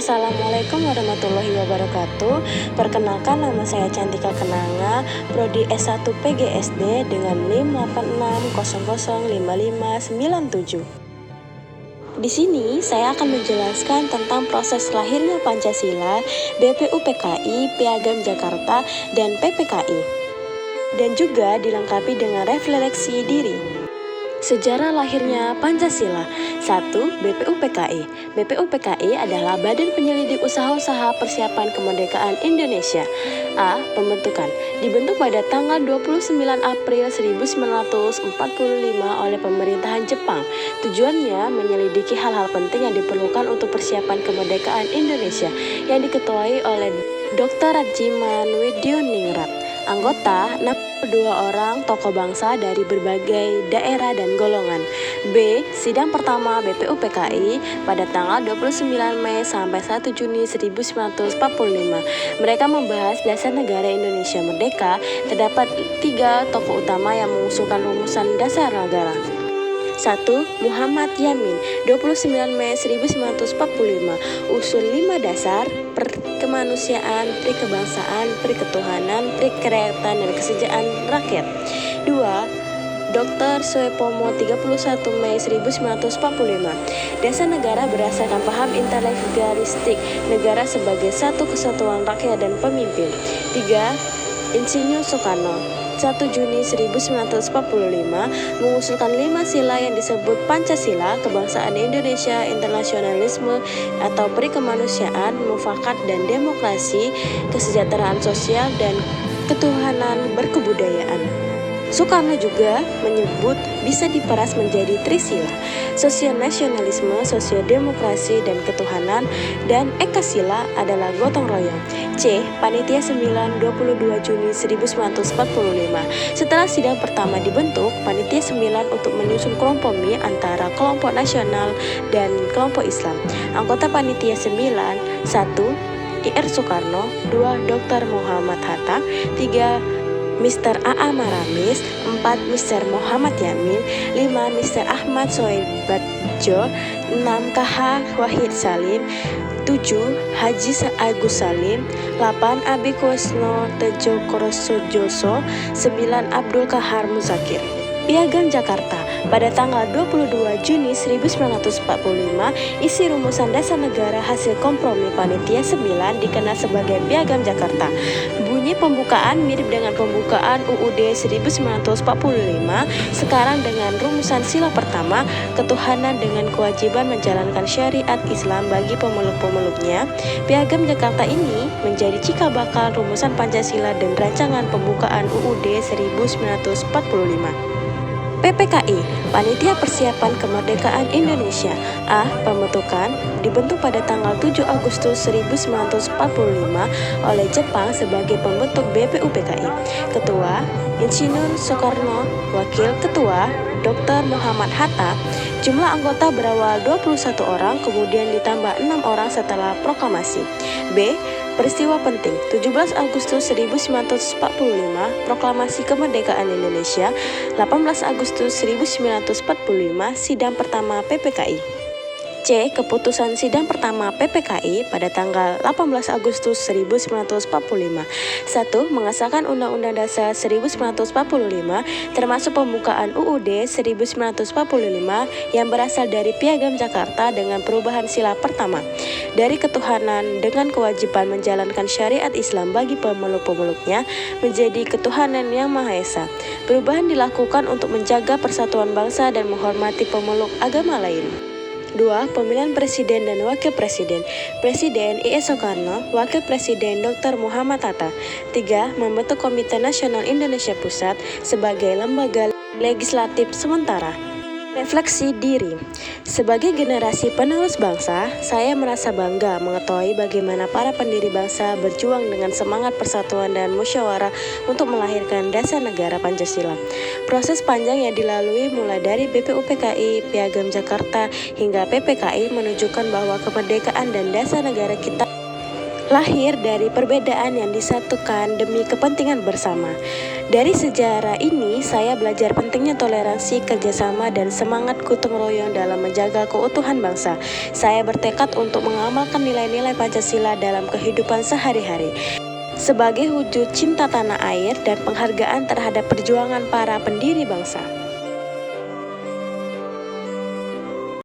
Assalamualaikum warahmatullahi wabarakatuh. Perkenalkan, nama saya Cantika Kenanga, Prodi S1 PGSD dengan NIM 86005597. Di sini saya akan menjelaskan tentang proses lahirnya Pancasila, BPUPKI, Piagam Jakarta, dan PPKI. Dan juga dilengkapi dengan refleksi diri. Sejarah lahirnya Pancasila. 1. BPUPKI. BPUPKI adalah Badan Penyelidik Usaha-usaha Persiapan Kemerdekaan Indonesia. A. Pembentukan. Dibentuk pada tanggal 29 April 1945 oleh pemerintahan Jepang. Tujuannya menyelidiki hal-hal penting yang diperlukan untuk persiapan kemerdekaan Indonesia yang diketuai oleh Dr. Rajiman Widyoningrat. Anggota 62 orang tokoh bangsa dari berbagai daerah dan golongan. B. Sidang pertama BPUPKI pada tanggal 29 Mei sampai 1 Juni 1945. Mereka membahas dasar negara Indonesia merdeka. Terdapat 3 tokoh utama yang mengusulkan rumusan dasar negara. 1. Muhammad Yamin, 29 Mei 1945. Usul 5 dasar: perkemanusiaan, perkebangsaan, perketuhanan, perkerakyatan, dan kesejahteraan rakyat. 2. Dr. Soepomo, 31 Mei 1945. Dasar negara berdasarkan paham integralistik negara sebagai satu kesatuan rakyat dan pemimpin. 3. Insinyur Soekarno, 1 Juni 1945, mengusulkan 5 sila yang disebut Pancasila, kebangsaan Indonesia, internasionalisme atau perikemanusiaan, mufakat dan demokrasi, kesejahteraan sosial, dan ketuhanan berkebudayaan. Soekarno juga menyebut bisa diperas menjadi trisila: sosial nasionalisme, sosial demokrasi, dan ketuhanan, dan ekasila adalah gotong royong. C. Panitia 9, 22 Juni 1945. Setelah sidang pertama dibentuk, Panitia 9 untuk menyusun kompromi antara kelompok nasional dan kelompok Islam. Anggota Panitia 9: 1. Ir Soekarno, 2. Dr. Muhammad Hatta, 3. Mr. A.A. Maramis, 4. Mr. Muhammad Yamin, 5. Mr. Ahmad Soebadjo, 6. KH Wahid Salim, 7. Haji Agus Salim, 8. Abi Kusno Tejo Krosojoso, 9. Abdul Kahar Muzakir. Piagam Jakarta pada tanggal 22 Juni 1945, isi rumusan dasar negara hasil kompromi Panitia 9 dikenal sebagai Piagam Jakarta. Bunyi pembukaan mirip dengan pembukaan UUD 1945, sekarang dengan rumusan sila pertama, ketuhanan dengan kewajiban menjalankan syariat Islam bagi pemeluk-pemeluknya. Piagam Jakarta ini menjadi cikal bakal rumusan Pancasila dan rancangan pembukaan UUD 1945. PPKI, Panitia Persiapan Kemerdekaan Indonesia. A. Pembentukan. Dibentuk pada tanggal 7 Agustus 1945 oleh Jepang sebagai pembentuk BPUPKI. Ketua: Insinyur Soekarno. Wakil Ketua: Dr. Muhammad Hatta. Jumlah anggota berawal 21 orang, kemudian ditambah 6 orang setelah proklamasi. B. Peristiwa penting: 17 Agustus 1945, Proklamasi Kemerdekaan Indonesia. 18 Agustus 1945, Sidang Pertama PPKI. C. Keputusan Sidang Pertama PPKI pada tanggal 18 Agustus 1945. 1. Mengesahkan Undang-Undang Dasar 1945 termasuk pembukaan UUD 1945 yang berasal dari Piagam Jakarta dengan perubahan sila pertama dari ketuhanan dengan kewajiban menjalankan syariat Islam bagi pemeluk-pemeluknya menjadi ketuhanan yang Maha Esa. Perubahan dilakukan untuk menjaga persatuan bangsa dan menghormati pemeluk agama lain. 2. Pemilihan Presiden dan Wakil Presiden. Presiden I.E. Soekarno, Wakil Presiden Dr. Muhammad Hatta. 3. Membentuk Komite Nasional Indonesia Pusat sebagai lembaga legislatif sementara. Refleksi diri. Sebagai generasi penerus bangsa, saya merasa bangga mengetahui bagaimana para pendiri bangsa berjuang dengan semangat persatuan dan musyawarah untuk melahirkan dasar negara Pancasila. Proses panjang yang dilalui mulai dari BPUPKI, Piagam Jakarta, hingga PPKI menunjukkan bahwa kemerdekaan dan dasar negara kita lahir dari perbedaan yang disatukan demi kepentingan bersama. Dari sejarah ini, saya belajar pentingnya toleransi, kerjasama, dan semangat gotong royong dalam menjaga keutuhan bangsa. Saya bertekad untuk mengamalkan nilai-nilai Pancasila dalam kehidupan sehari-hari sebagai wujud cinta tanah air dan penghargaan terhadap perjuangan para pendiri bangsa.